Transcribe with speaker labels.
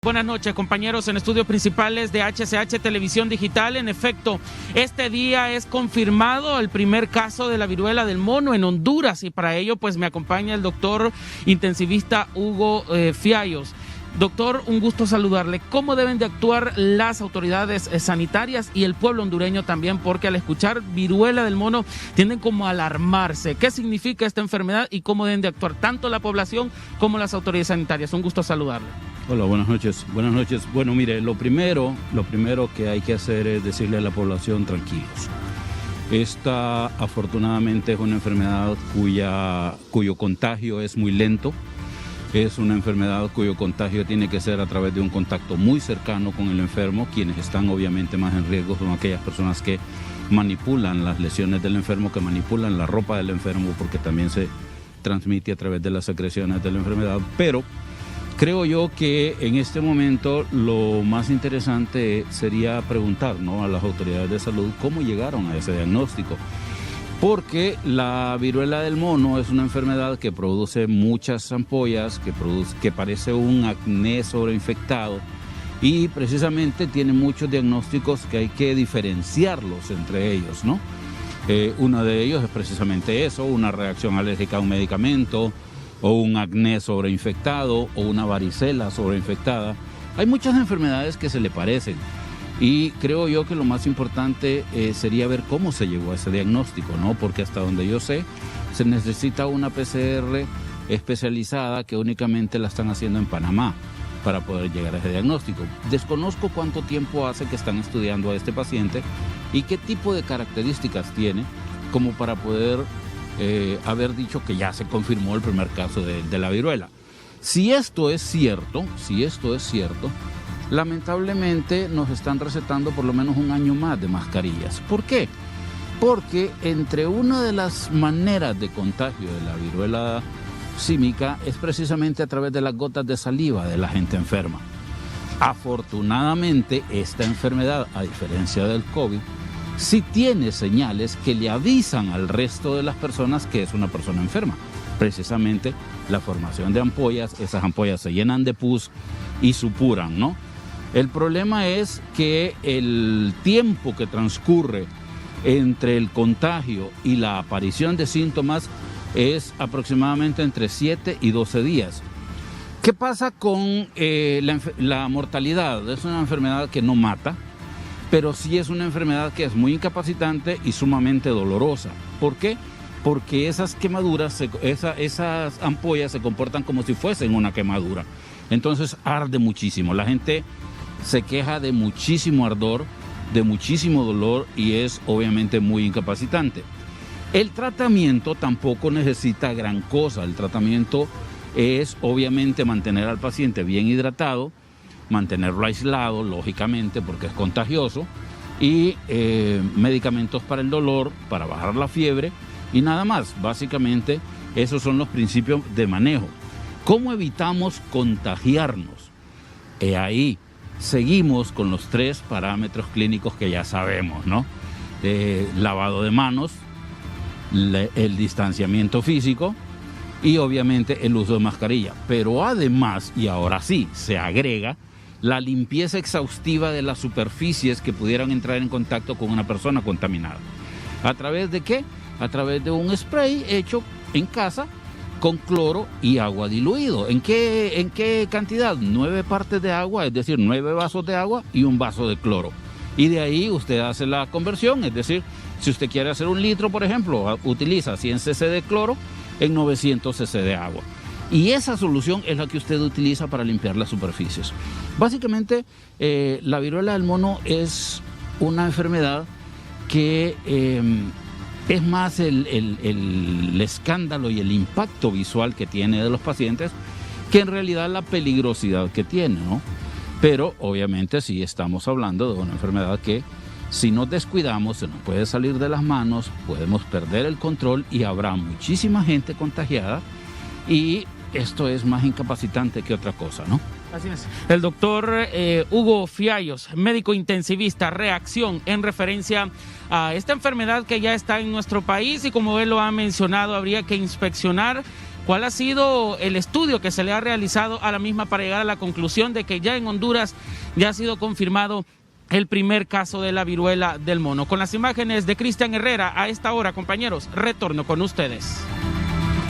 Speaker 1: Buenas noches, compañeros, en estudios principales de HCH Televisión Digital. En efecto, este día es confirmado el primer caso de la viruela del mono en Honduras, y para ello pues me acompaña el doctor intensivista Hugo Fiallos. Doctor, un gusto saludarle. ¿Cómo deben de actuar las autoridades sanitarias y el pueblo hondureño también? Porque al escuchar viruela del mono tienden como a alarmarse. ¿Qué significa esta enfermedad y cómo deben de actuar tanto la población como las autoridades sanitarias? Un gusto saludarle.
Speaker 2: Hola, buenas noches. Buenas noches. Bueno, mire, lo primero que hay que hacer es decirle a la población tranquilos. Esta afortunadamente es una enfermedad cuyo contagio es muy lento. Es una enfermedad cuyo contagio tiene que ser a través de un contacto muy cercano con el enfermo. Quienes están obviamente más en riesgo son aquellas personas que manipulan las lesiones del enfermo, que manipulan la ropa del enfermo, porque también se transmite a través de las secreciones de la enfermedad. Pero creo yo que en este momento lo más interesante sería preguntar, ¿no?, a las autoridades de salud cómo llegaron a ese diagnóstico. Porque la viruela del mono es una enfermedad que produce muchas ampollas, que parece un acné sobreinfectado, y precisamente tiene muchos diagnósticos que hay que diferenciarlos entre ellos, ¿no? Uno de ellos es precisamente eso, una reacción alérgica a un medicamento, o un acné sobreinfectado, o una varicela sobreinfectada. Hay muchas enfermedades que se le parecen. Y creo yo que lo más importante sería ver cómo se llegó a ese diagnóstico, ¿no? Porque hasta donde yo sé, se necesita una PCR especializada que únicamente la están haciendo en Panamá para poder llegar a ese diagnóstico. Desconozco cuánto tiempo hace que están estudiando a este paciente y qué tipo de características tiene como para poder haber dicho que ya se confirmó el primer caso de la viruela. Si esto es cierto, lamentablemente nos están recetando por lo menos un año más de mascarillas. ¿Por qué? Porque entre una de las maneras de contagio de la viruela símica es precisamente a través de las gotas de saliva de la gente enferma. Afortunadamente, esta enfermedad, a diferencia del COVID, sí tiene señales que le avisan al resto de las personas que es una persona enferma. Precisamente la formación de ampollas, esas ampollas se llenan de pus y supuran, ¿no? El problema es que el tiempo que transcurre entre el contagio y la aparición de síntomas es aproximadamente entre 7 y 12 días. ¿Qué pasa con la mortalidad? Es una enfermedad que no mata, pero sí es una enfermedad que es muy incapacitante y sumamente dolorosa. ¿Por qué? Porque esas quemaduras, esas ampollas se comportan como si fuesen una quemadura. Entonces arde muchísimo. La gente se queja de muchísimo ardor, de muchísimo dolor, y es obviamente muy incapacitante. El tratamiento tampoco necesita gran cosa. El tratamiento es obviamente mantener al paciente bien hidratado, mantenerlo aislado, lógicamente, porque es contagioso, y medicamentos para el dolor, para bajar la fiebre, y nada más. Básicamente esos son los principios de manejo. ¿Cómo evitamos contagiarnos? Ahí seguimos con los 3 parámetros clínicos que ya sabemos, ¿no? Lavado de manos, el distanciamiento físico y obviamente el uso de mascarilla. Pero además, y ahora sí, se agrega la limpieza exhaustiva de las superficies que pudieran entrar en contacto con una persona contaminada. ¿A través de qué? A través de un spray hecho en casa con cloro y agua diluido. ¿En qué cantidad? 9 partes de agua, es decir, 9 vasos de agua y un vaso de cloro. Y de ahí usted hace la conversión, es decir, si usted quiere hacer 1 litro, por ejemplo, utiliza 100 cc de cloro en 900 cc de agua. Y esa solución es la que usted utiliza para limpiar las superficies. Básicamente, la viruela del mono es una enfermedad que es más el escándalo y el impacto visual que tiene de los pacientes que en realidad la peligrosidad que tiene, ¿no? Pero obviamente sí estamos hablando de una enfermedad que, si nos descuidamos, se nos puede salir de las manos, podemos perder el control y habrá muchísima gente contagiada, y esto es más incapacitante que otra cosa, ¿no?
Speaker 1: Así es. El doctor Hugo Fiallos, médico intensivista, reacción en referencia a esta enfermedad que ya está en nuestro país, y como él lo ha mencionado, habría que inspeccionar ¿Cuál ha sido el estudio que se le ha realizado a la misma para llegar a la conclusión de que ya en Honduras ya ha sido confirmado el primer caso de la viruela del mono? Con las imágenes de Cristian Herrera a esta hora, compañeros, retorno con ustedes.